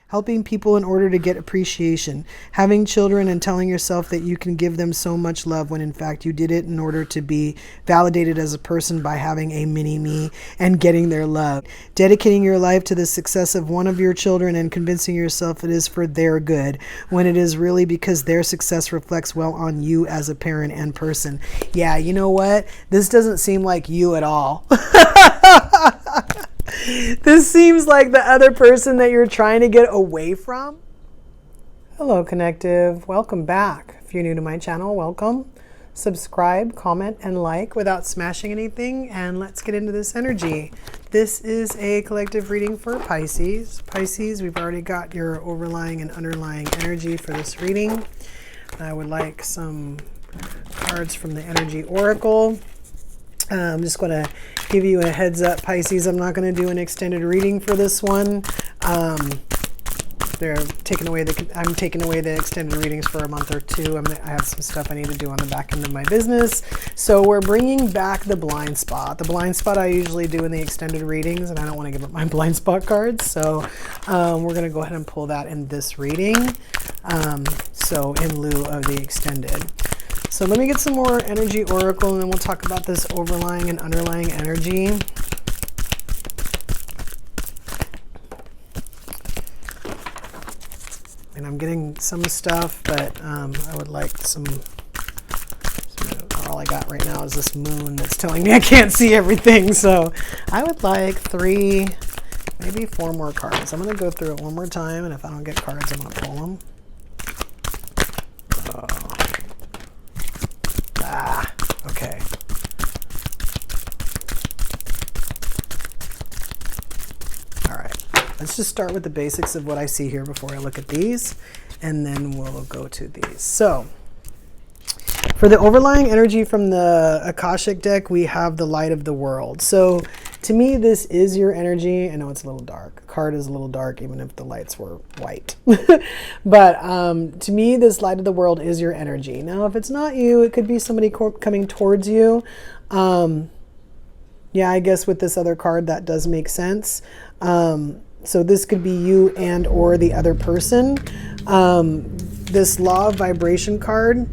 helping people in order to get appreciation, having children and telling yourself that you can give them so much love when in fact you did it in order to be validated as a person by having a mini-me and getting their love, dedicating your life to the success of one of your children and convincing yourself it is for their good when it is really because their success reflects well on you as a parent and person. Yeah, you know what? This doesn't seem like you at all. This seems like the other person that you're trying to get away from. Hello, Connective. Welcome back. If you're new to my channel, welcome. Subscribe, comment, and like without smashing anything. And let's get into this energy. This is a collective reading for Pisces. Pisces, we've already got your overlying and underlying energy for this reading. I would like some cards from the Energy Oracle. I'm just going to give you a heads up, Pisces. I'm not going to do an extended reading for this one. I'm taking away the extended readings for a month or two. I have some stuff I need to do on the back end of my business. So we're bringing back the blind spot. The blind spot I usually do in the extended readings, and I don't want to give up my blind spot cards. So we're going to go ahead and pull that in this reading. So in lieu of the extended. So let me get some more Energy Oracle, and then we'll talk about this overlying and underlying energy. And I'm getting some stuff, but I would like some, all I got right now is this moon that's telling me I can't see everything. So I would like 3, maybe 4 more cards. I'm going to go through it one more time, and if I don't get cards, I'm going to pull them. Okay. All right. Let's just start with the basics of what I see here before I look at these, and then we'll go to these. So, for the overlying energy from the Akashic deck, we have the light of the world. So, to me, this is your energy. I know it's a little dark. The card is a little dark, even if the lights were white. But to me, this light of the world is your energy. Now, if it's not you, it could be somebody coming towards you. Yeah, I guess with this other card, that does make sense. So this could be you and or the other person. This law of vibration card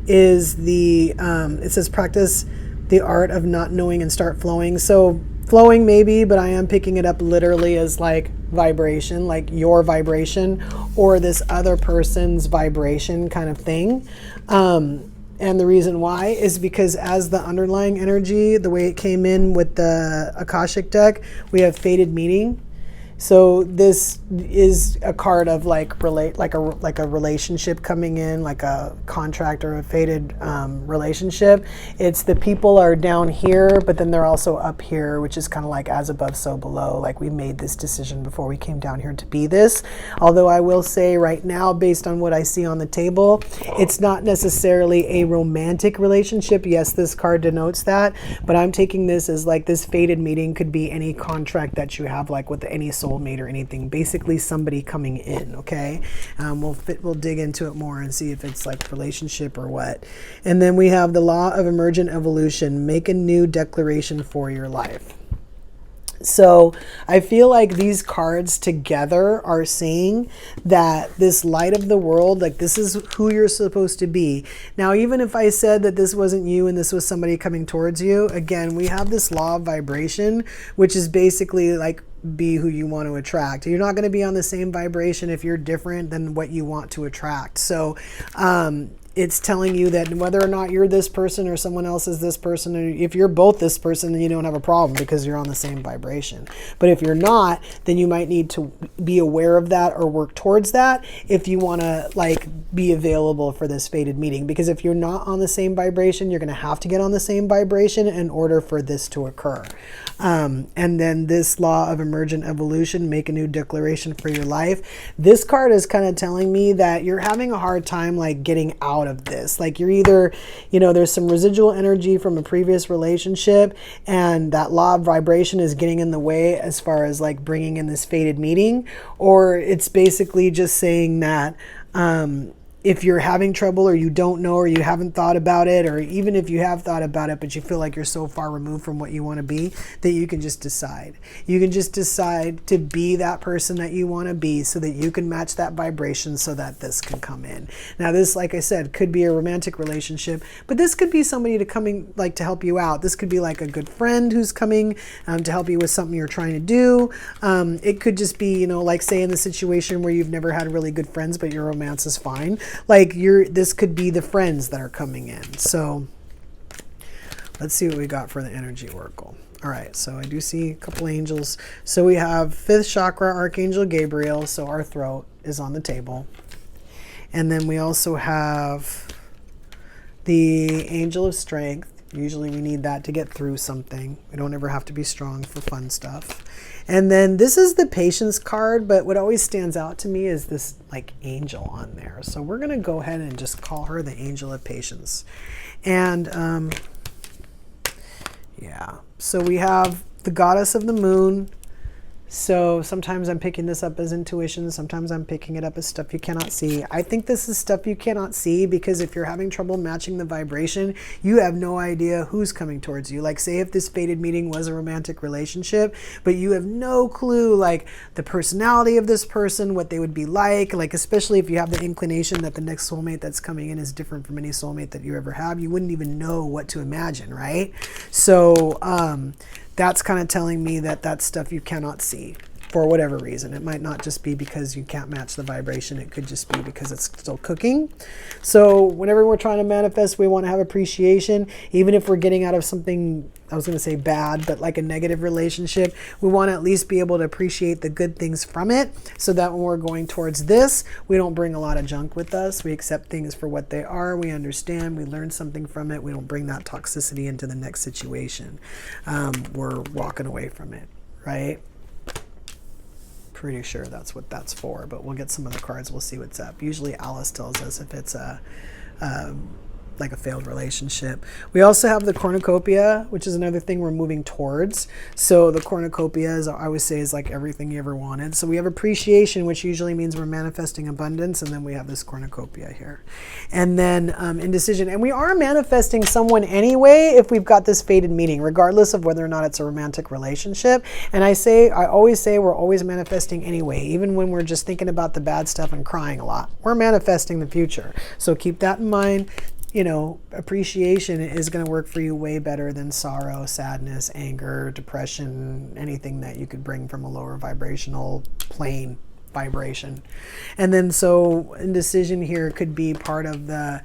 is the, it says practice the art of not knowing and start flowing. So flowing maybe, but I am picking it up literally as like vibration, like your vibration or this other person's vibration kind of thing. And the reason why is because as the underlying energy, the way it came in with the Akashic deck, we have fated meeting. So this is a card of like a relationship coming in, like a contract or a fated relationship. It's the people are down here, but then they're also up here, which is kind of like as above, so below. Like we made this decision before we came down here to be this. Although I will say right now, based on what I see on the table, it's not necessarily a romantic relationship. Yes, this card denotes that, but I'm taking this as like this fated meeting could be any contract that you have, like with any soulmate or anything, basically somebody coming in. Okay, we'll dig into it more and see if it's like relationship or what. And then we have the law of emergent evolution. Make a new declaration for your life. So I feel like these cards together are saying that this light of the world, like this is who you're supposed to be. Now, even if I said that this wasn't you and this was somebody coming towards you, again, we have this law of vibration, which is basically like be who you want to attract. You're not going to be on the same vibration if you're different than what you want to attract. So it's telling you that whether or not you're this person or someone else is this person, or if you're both this person, then you don't have a problem because you're on the same vibration. But if you're not, then you might need to be aware of that or work towards that if you want to like be available for this fated meeting. Because if you're not on the same vibration, you're going to have to get on the same vibration in order for this to occur. And then this law of emergent evolution, make a new declaration for your life. This card is kind of telling me that you're having a hard time like getting out of this. Like you're either, you know, there's some residual energy from a previous relationship and that law of vibration is getting in the way as far as like bringing in this fated meeting, or it's basically just saying that if you're having trouble or you don't know or you haven't thought about it, or even if you have thought about it but you feel like you're so far removed from what you want to be, that you can just decide. You can just decide to be that person that you want to be so that you can match that vibration so that this can come in. Now this, like I said, could be a romantic relationship, but this could be somebody to help you out. This could be like a good friend who's coming to help you with something you're trying to do. It could just be, you know, like say in the situation where you've never had really good friends but your romance is fine. Like this could be the friends that are coming in. So let's see what we got for the energy oracle. All right, so I do see a couple angels. So we have 5th chakra, Archangel Gabriel. So our throat is on the table. And then we also have the Angel of Strength. Usually we need that to get through something. We don't ever have to be strong for fun stuff. And then this is the Patience card, but what always stands out to me is this like angel on there. So we're going to go ahead and just call her the Angel of Patience. And yeah, so we have the Goddess of the Moon. So sometimes I'm picking this up as intuition. Sometimes I'm picking it up as stuff you cannot see. I think this is stuff you cannot see because if you're having trouble matching the vibration, you have no idea who's coming towards you. Like say if this fated meeting was a romantic relationship, but you have no clue like the personality of this person, what they would be like especially if you have the inclination that the next soulmate that's coming in is different from any soulmate that you ever have, you wouldn't even know what to imagine, right? So that's kind of telling me that that's stuff you cannot see for whatever reason. It might not just be because you can't match the vibration. It could just be because it's still cooking. So whenever we're trying to manifest, we want to have appreciation. Even if we're getting out of something, I was going to say bad, but like a negative relationship, we want to at least be able to appreciate the good things from it so that when we're going towards this, we don't bring a lot of junk with us. We accept things for what they are. We understand. We learn something from it. We don't bring that toxicity into the next situation. We're walking away from it, right? Pretty sure that's what that's for, but we'll get some of the cards. We'll see what's up. Usually Alice tells us if it's like a failed relationship. We also have the cornucopia, which is another thing we're moving towards. So the cornucopia, is, I always say, is like everything you ever wanted. So we have appreciation, which usually means we're manifesting abundance, and then we have this cornucopia here. And then indecision. And we are manifesting someone anyway if we've got this fated meeting, regardless of whether or not it's a romantic relationship. And I always say we're always manifesting anyway, even when we're just thinking about the bad stuff and crying a lot. We're manifesting the future. So keep that in mind. You know, appreciation is going to work for you way better than sorrow, sadness, anger, depression, anything that you could bring from a lower vibrational plane vibration. And then so indecision here could be part of the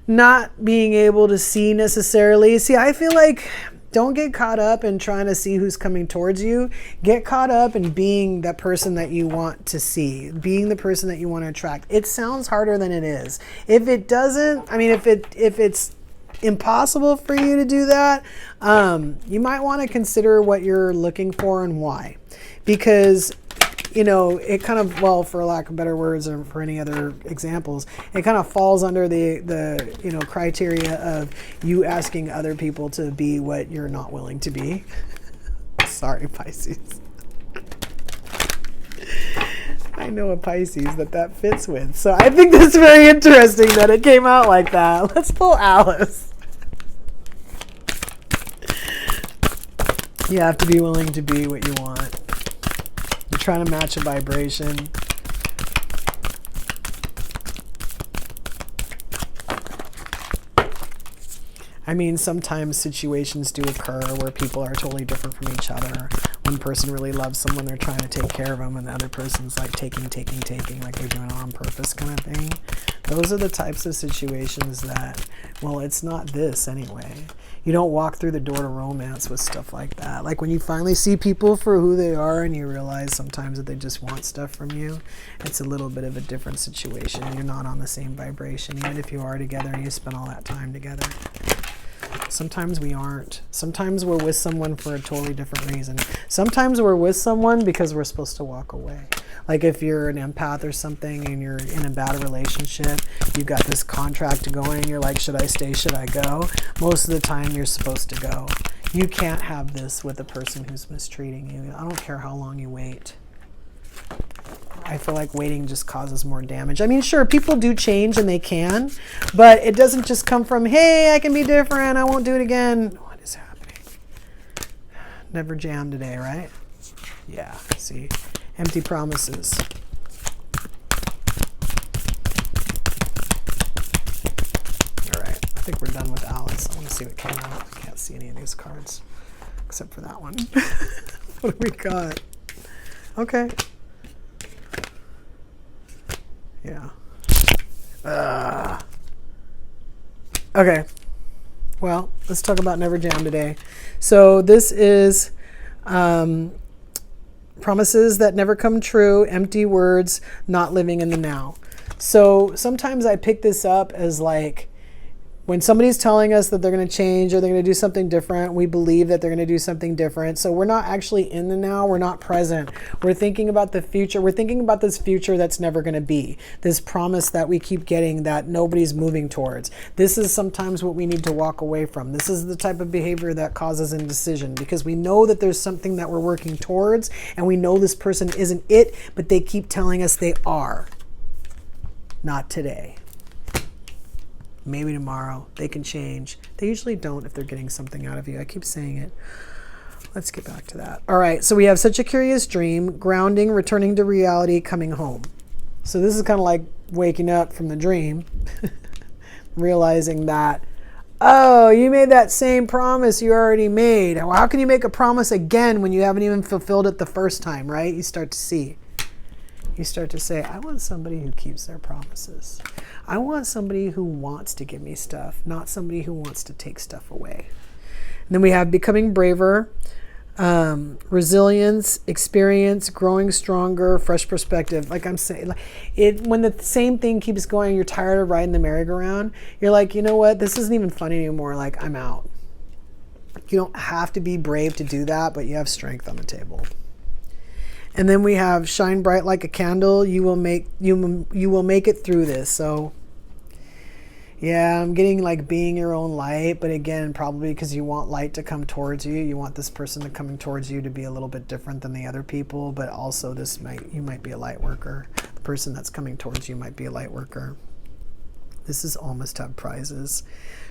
not being able to see necessarily. See, I feel like don't get caught up in trying to see who's coming towards you. Get caught up in being that person that you want to see, being the person that you want to attract. It sounds harder than it is. If it doesn't, I mean, if it's impossible for you to do that, you might want to consider what you're looking for and why. Because you know, it kind of, well, for lack of better words or for any other examples, it kind of falls under the you know, criteria of you asking other people to be what you're not willing to be. Sorry, Pisces. I know a Pisces that fits with. So I think that's very interesting that it came out like that. Let's pull Alice. You have to be willing to be what you want. You're trying to match a vibration. I mean, sometimes situations do occur where people are totally different from each other. One person really loves someone, they're trying to take care of them, and the other person's like taking, like they're doing it on purpose kind of thing. Those are the types of situations that, well, it's not this anyway. You don't walk through the door to romance with stuff like that. Like when you finally see people for who they are and you realize sometimes that they just want stuff from you, it's a little bit of a different situation. You're not on the same vibration, even if you are together and you spend all that time together. Sometimes we aren't. Sometimes we're with someone for a totally different reason. Sometimes we're with someone because we're supposed to walk away. Like if you're an empath or something and you're in a bad relationship, you've got this contract going, you're like, should I stay, should I go? Most of the time you're supposed to go. You can't have this with a person who's mistreating you. I don't care how long you wait. I feel like waiting just causes more damage. I mean, sure, people do change and they can, but it doesn't just come from, hey, I can be different, I won't do it again. What is happening? Never jam today, right? Yeah, see, empty promises. All right, I think we're done with Alice. I want to see what came out. I can't see any of these cards except for that one. What do we got? Okay. Yeah. Okay. Well, let's talk about Never Jam today. So this is promises that never come true, empty words, not living in the now. So sometimes I pick this up as like, when somebody's telling us that they're going to change or they're going to do something different, we believe that they're going to do something different. So we're not actually in the now. We're not present. We're thinking about the future. We're thinking about this future that's never going to be. This promise that we keep getting that nobody's moving towards. This is sometimes what we need to walk away from. This is the type of behavior that causes indecision, because we know that there's something that we're working towards and we know this person isn't it, but they keep telling us they are. Not today. Maybe tomorrow. They can change. They usually don't if they're getting something out of you. I keep saying it. Let's get back to that. All right, so we have such a curious dream, grounding, returning to reality, coming home. So this is kind of like waking up from the dream, realizing that, oh, you made that same promise you already made. Well, how can you make a promise again when you haven't even fulfilled it the first time, right? You start to see. You start to say, I want somebody who keeps their promises. I want somebody who wants to give me stuff, not somebody who wants to take stuff away. And then we have becoming braver, resilience, experience, growing stronger, fresh perspective. Like I'm saying, when the same thing keeps going, you're tired of riding the merry-go-round. You're like, you know what? This isn't even fun anymore. Like, I'm out. You don't have to be brave to do that, but you have strength on the table. And then we have shine bright like a candle. You will make it through this. So yeah, I'm getting like being your own light, but again, probably because you want light to come towards you. You want this person to coming towards you to be a little bit different than the other people, but also you might be a light worker. The person that's coming towards you might be a light worker. This is almost have prizes.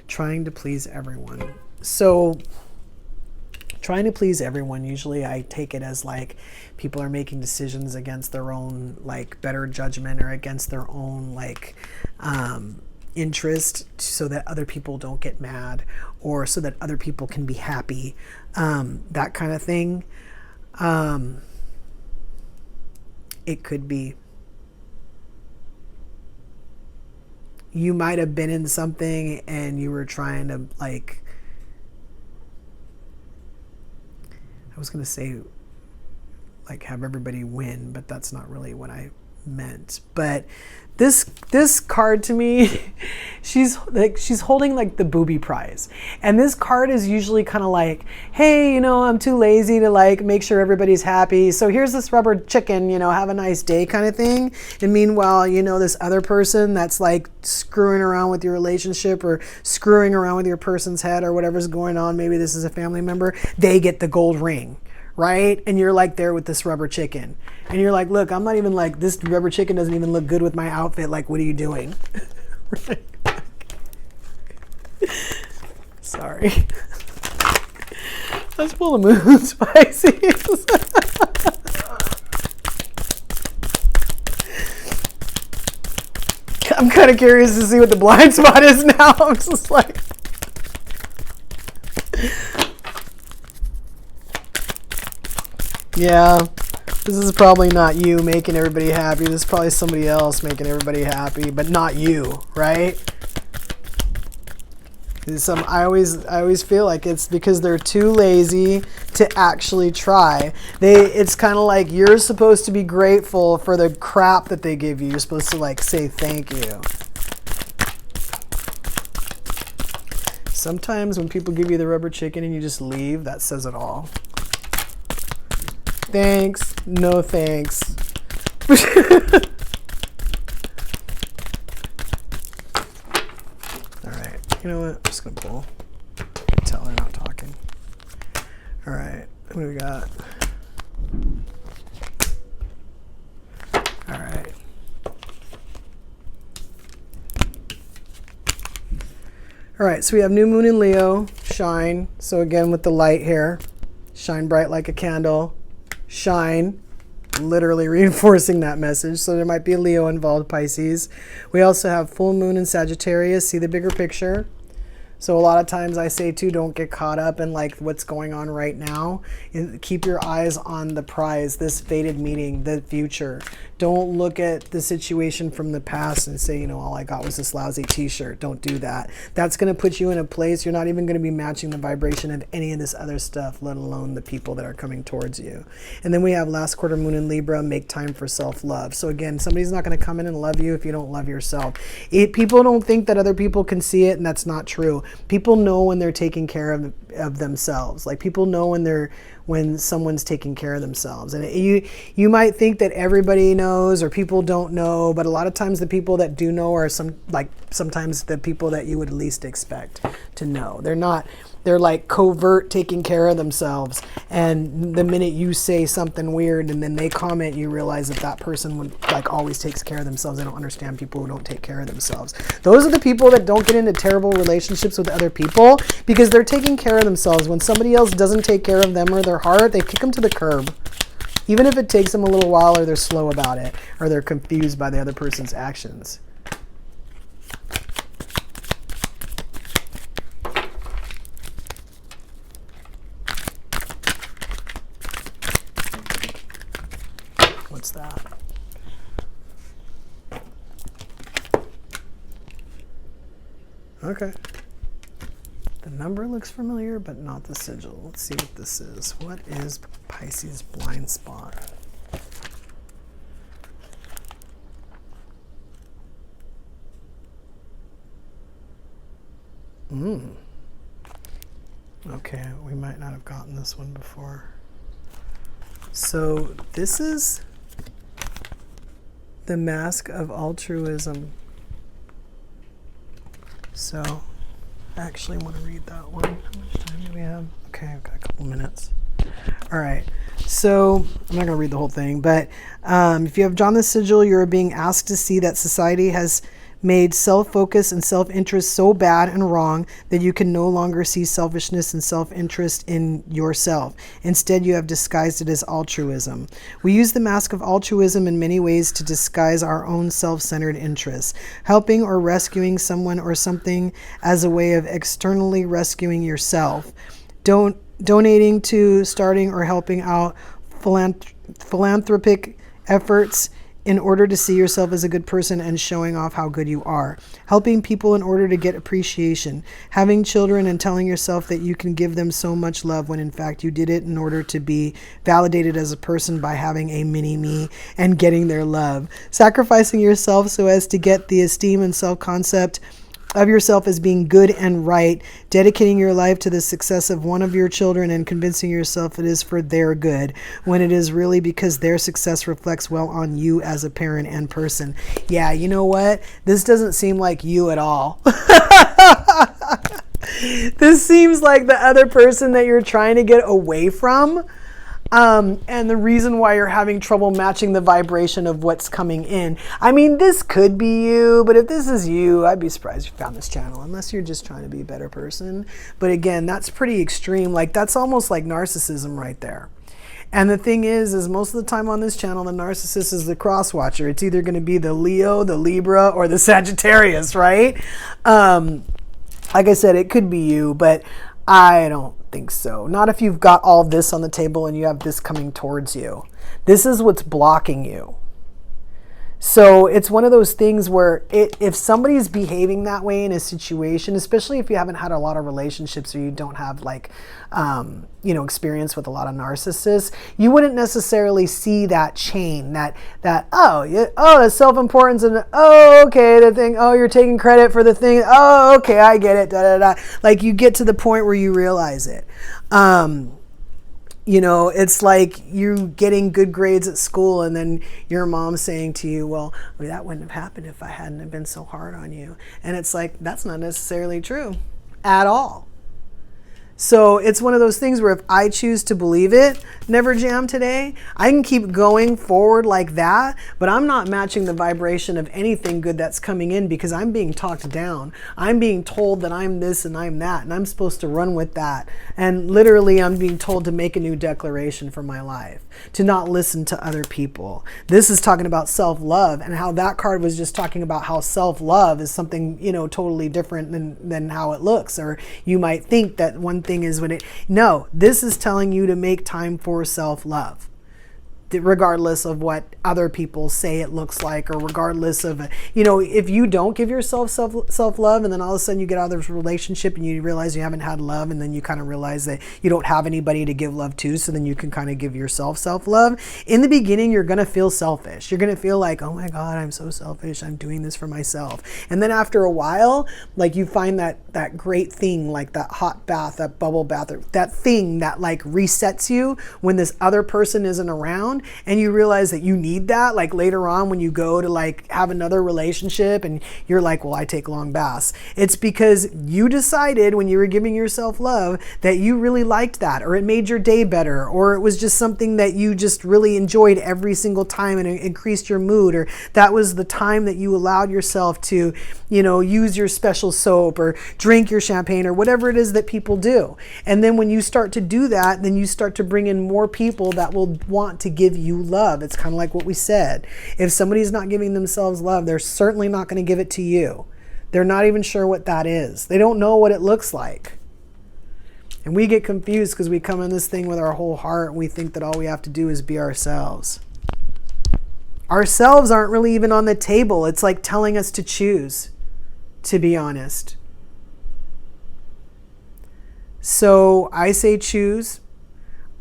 Trying to please everyone. So trying to please everyone, usually I take it as like people are making decisions against their own like better judgment or against their own like interest, so that other people don't get mad or so that other people can be happy, that kind of thing. It could be you might have been in something and you were trying to like, I was going to say like have everybody win, but that's not really what I meant. But this card to me, she's holding like the booby prize. And this card is usually kind of like, hey, you know, I'm too lazy to like make sure everybody's happy. So here's this rubber chicken, you know, have a nice day kind of thing. And meanwhile, you know, this other person that's like screwing around with your relationship or screwing around with your person's head or whatever's going on. Maybe this is a family member. They get the gold ring. Right? And you're like there with this rubber chicken. And you're like, look, I'm not even like, this rubber chicken doesn't even look good with my outfit. Like, what are you doing? Sorry. That's full of moon, Pisces. I'm kind of curious to see what the blind spot is now. I'm just like... Yeah, this is probably not you making everybody happy. This is probably somebody else making everybody happy, but not you, right? I always feel like it's because they're too lazy to actually try. It's kind of like you're supposed to be grateful for the crap that they give you. You're supposed to like say thank you. Sometimes when people give you the rubber chicken and you just leave, that says it all. Thanks. No thanks. All right. You know what? I'm just going to pull. Tell they're not talking. All right. What do we got? All All right, so we have new moon in Leo, shine. So again, with the light here, shine bright like a candle, shine, literally reinforcing that message. So there might be a Leo involved, Pisces. We also have full moon in Sagittarius. See the bigger picture. So a lot of times I say too, don't get caught up in like what's going on right now. And keep your eyes on the prize, this fated meeting, the future. Don't look at the situation from the past and say, you know, all I got was this lousy t-shirt. Don't do that. That's going to put you in a place you're not even going to be matching the vibration of any of this other stuff, let alone the people that are coming towards you. And then we have last quarter moon in Libra, make time for self-love. So again, somebody's not going to come in and love you if you don't love yourself. People don't think that other people can see it, and that's not true. People know when they're taking care of themselves. Like people know when someone's taking care of themselves. And you might think that everybody knows or people don't know, but a lot of times the people that do know are sometimes the people that you would least expect to know. They're like covert taking care of themselves. And the minute you say something weird and then they comment, you realize that person would like always takes care of themselves. They don't understand people who don't take care of themselves. Those are the people that don't get into terrible relationships with other people because they're taking care of themselves. When somebody else doesn't take care of them or their heart, they kick them to the curb. Even if it takes them a little while or they're slow about it or they're confused by the other person's actions. What's that? Okay. The number looks familiar, but not the sigil. Let's see what this is. What is Pisces blind spot? Okay, we might not have gotten this one before. So this is the mask of altruism. So I actually want to read that one. How much time do we have? Okay, I've got a couple minutes. All right. So I'm not going to read the whole thing, but if you have John the Sigil, you're being asked to see that society has made self-focus and self-interest so bad and wrong that you can no longer see selfishness and self-interest in yourself. Instead, you have disguised it as altruism. We use the mask of altruism in many ways to disguise our own self-centered interests, helping or rescuing someone or something as a way of externally rescuing yourself, donating to, starting, or helping out philanthropic efforts in order to see yourself as a good person and showing off how good you are, helping people in order to get appreciation, having children and telling yourself that you can give them so much love when in fact you did it in order to be validated as a person by having a mini-me and getting their love, sacrificing yourself so as to get the esteem and self-concept of yourself as being good and right, dedicating your life to the success of one of your children and convincing yourself it is for their good, when it is really because their success reflects well on you as a parent and person. Yeah, you know what? This doesn't seem like you at all. This seems like the other person that you're trying to get away from. And the reason why you're having trouble matching the vibration of what's coming in. I mean, this could be you, but if this is you, I'd be surprised you found this channel, unless you're just trying to be a better person. But again, that's pretty extreme. Like, that's almost like narcissism right there. And the thing is most of the time on this channel, the narcissist is the cross-watcher. It's either going to be the Leo, the Libra, or the Sagittarius, right? Like I said, it could be you, but I don't think so. Not if you've got all this on the table and you have this coming towards you. This is what's blocking you. So it's one of those things where if somebody's behaving that way in a situation, especially if you haven't had a lot of relationships or you don't have like, experience with a lot of narcissists, you wouldn't necessarily see that chain, that the self-importance and okay, the thing, you're taking credit for the thing, okay, I get it, Like you get to the point where you realize it. It's like you getting good grades at school and then your mom saying to you, well, that wouldn't have happened if I hadn't have been so hard on you. And it's like, that's not necessarily true at all. So it's one of those things where if I choose to believe it, never jam today, I can keep going forward like that, but I'm not matching the vibration of anything good that's coming in because I'm being talked down. I'm being told that I'm this and I'm that, and I'm supposed to run with that. And literally I'm being told to make a new declaration for my life, to not listen to other people. This is talking about self-love, and how that card was just talking about how self-love is something, you know, totally different than how it looks. Or you might think that one thing is when it, no, this is telling you to make time for self-love, regardless of what other people say it looks like, or regardless of, you know, if you don't give yourself self-love, and then all of a sudden you get out of this relationship and you realize you haven't had love, and then you kind of realize that you don't have anybody to give love to, so then you can kind of give yourself self-love. In the beginning, you're going to feel selfish. You're going to feel like, oh my God, I'm so selfish. I'm doing this for myself. And then after a while, like you find that great thing, like that hot bath, that bubble bath, or that thing that like resets you when this other person isn't around. And you realize that you need that, like later on when you go to like have another relationship and you're like, well, I take long baths. It's because you decided when you were giving yourself love that you really liked that, or it made your day better, or it was just something that you just really enjoyed every single time and it increased your mood, or that was the time that you allowed yourself to, you know, use your special soap or drink your champagne or whatever it is that people do. And then when you start to do that, then you start to bring in more people that will want to give you love. It's kind of like what we said. If somebody's not giving themselves love, they're certainly not going to give it to you. They're not even sure what that is. They don't know what it looks like. And we get confused because we come in this thing with our whole heart and we think that all we have to do is be ourselves. Ourselves aren't really even on the table. It's like telling us to choose, to be honest. So I say choose.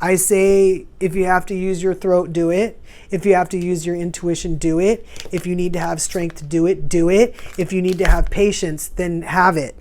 I say if you have to use your throat, do it. If you have to use your intuition, do it. If you need to have strength to do it, do it. If you need to have patience, then have it.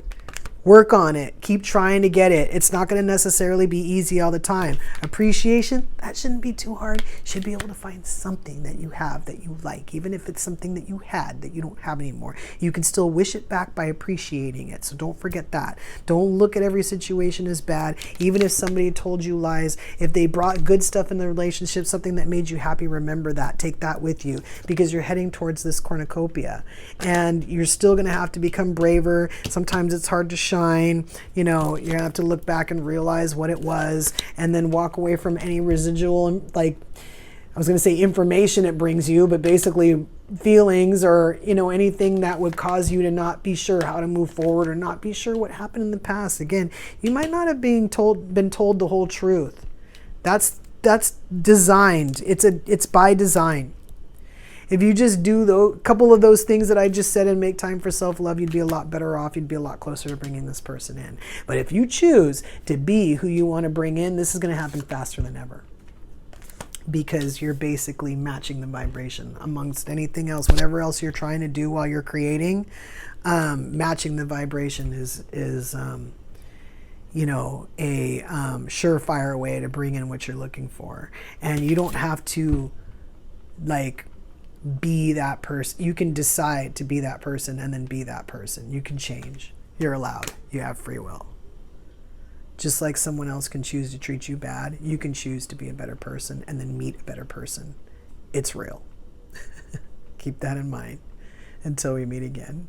Work on it. Keep trying to get it. It's not going to necessarily be easy all the time. Appreciation, that shouldn't be too hard. You should be able to find something that you have that you like, even if it's something that you had that you don't have anymore. You can still wish it back by appreciating it. So don't forget that. Don't look at every situation as bad. Even if somebody told you lies, if they brought good stuff in the relationship, something that made you happy, remember that. Take that with you, because you're heading towards this cornucopia. And you're still going to have to become braver. Sometimes it's hard to shine, you know, you're gonna have to look back and realize what it was, and then walk away from any residual, like I was gonna say information it brings you, but basically feelings, or, you know, anything that would cause you to not be sure how to move forward, or not be sure what happened in the past. Again, you might not have been told the whole truth. That's designed. It's by design. If you just do a couple of those things that I just said and make time for self-love, you'd be a lot better off. You'd be a lot closer to bringing this person in. But if you choose to be who you want to bring in, this is going to happen faster than ever, because you're basically matching the vibration amongst anything else. Whatever else you're trying to do while you're creating, matching the vibration is you know, a surefire way to bring in what you're looking for. And you don't have to, like, be that person. You can decide to be that person and then be that person. You can change. You're allowed. You have free will. Just like someone else can choose to treat you bad, you can choose to be a better person and then meet a better person. It's real. Keep that in mind until we meet again.